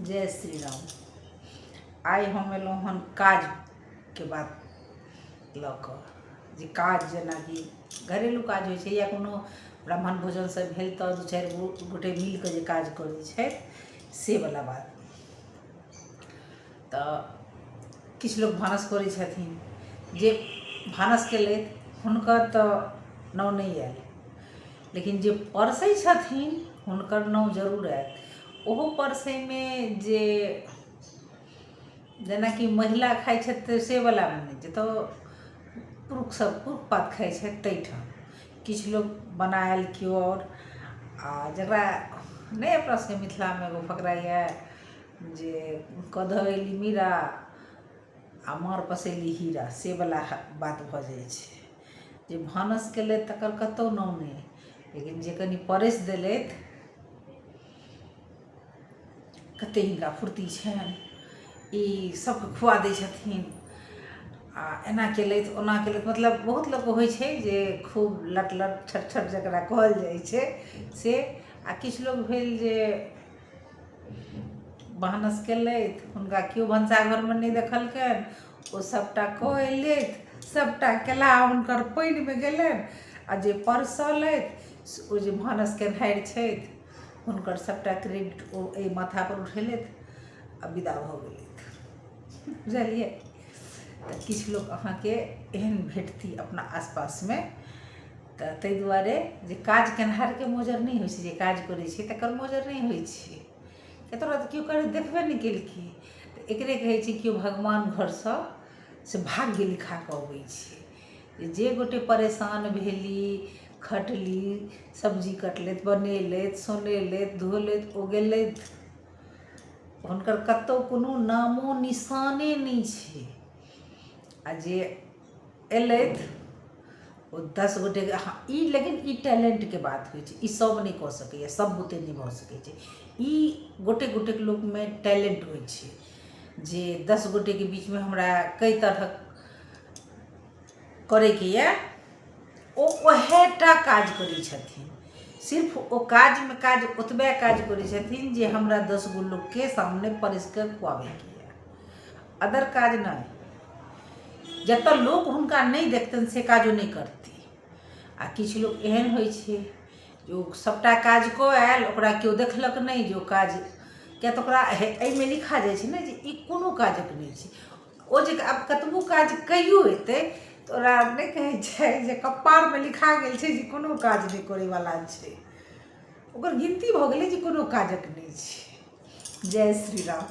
जय श्री राम। आइ हम एलहुँ हन काज के बात लऽ कऽ जे काज जेनाकि घरेलू काज होइ छै या कोनो ब्राह्मण भोजन सब भेल तऽ दू चारि गोटे मिल कऽ जे काज करै छै से वला बात। तऽ किछु लोक भानस करै छथिन, जे भानस केलथि हुनकर तऽ नाम नहि आयल, लेकिन जे परसै छथिन हुनकर नाम जरूर आयल। ओहो परसैमे जे जेनाकि महिला खाइ छथि तऽ से वलामे नहि, जतऽ पुरुष पात खाइ छथि ताहिठाम किछु लोक बनायल केओ आओर, आ जकरा नहि अपना सबके मिथिलामे एगो फकरा यऽ जे कधैली मीरा आ मार पसैली हीरा, से वला बात भऽ जाइ छै। जे भानस केलथि तकर कतहु नाम नहि, लेकिन जे कनि परसि देलथि कतेक हिनका फुर्ती छनि, ई सबके खुआ दै छथिन आ एना केलथि ओना केलथि। मतलब बहुत लोक होइ छै जे खूब लट लट छट छट जकरा कहल जाइ छै से। आ किछु लोक भेल जे भानस केलथि, हुनका केओ भनसाघरमे नहि देखलकनि, ओ सबटा कऽ अएलथि, सबटा केला हुनकर पानिमे गेलनि, आ जे परसलथि ओ जे भानस केनिहारि छथि हुनकर सबटा क्रेडिट ओ एहि माथापर उठेलथि आ विदा भऽ गेलथि। बुझलियै? तऽ किछु लोक अहाँके एहन भेटती अपना आसपासमे। तऽ ताहि दुआरे जे काज केनिहारके मोजर नहि होइ छै, जे काज करै छै तकर मोजर नहि होइ छै। तोरा तऽ केओ करैत देखबे नहि केलखिन, तऽ एकरे कहै छै केओ भगवान घरसँ से भाग्य लिखा कऽ अबै छै। जे गोटे परेशान भेली, खटली, सब्जी कटलथि, बनेलथि, सोनेलथि, धोलथि, ओगेलथि, हुनकर कतहु कोनो नामो निशाने नहि छै। आ जे अएलथि ओ 10 गोटेके, हाँ ई लेकिन ई टैलेंटके बात होइ छै, ई सब नहि कऽ सकैए, सब बुते नहि भऽ सकै छै। ई गोटे गोटे लोकमे टैलेंट होइ छै जे 10 गोटेके बीचमे हमरा कई तरहक करैके यऽ, ओ ओहेटा काज करै छथिन। सिर्फ ओ काजमे काज ओतबे काज करै छथिन जे हमरा 10 गो लोकके सामने परसिकऽ खुआबैके यऽ, अदर काज नहि। जतऽ लोक हुनका नहि देखतनि से काज ओ नहि करती। आ किछु लोक एहन होइ छै जे ओ सबटा काज कऽ आयल, ओकरा केओ देखलक नहि जे ओ काज, किएक तऽ ओकरा एहिमे लिखा जाइ छै ने जे ई कोनो काजक नहि छै। ओ जे आब कतबो काज कइयो अएतै तऽ ओकरा नहि कहै छै जे कपारमे लिखा गेल छै जे कोनो काज नहि करैवला छै, ओकर गिनती भऽ गेलै जे कोनो काजक नहि छै। जय श्री राम।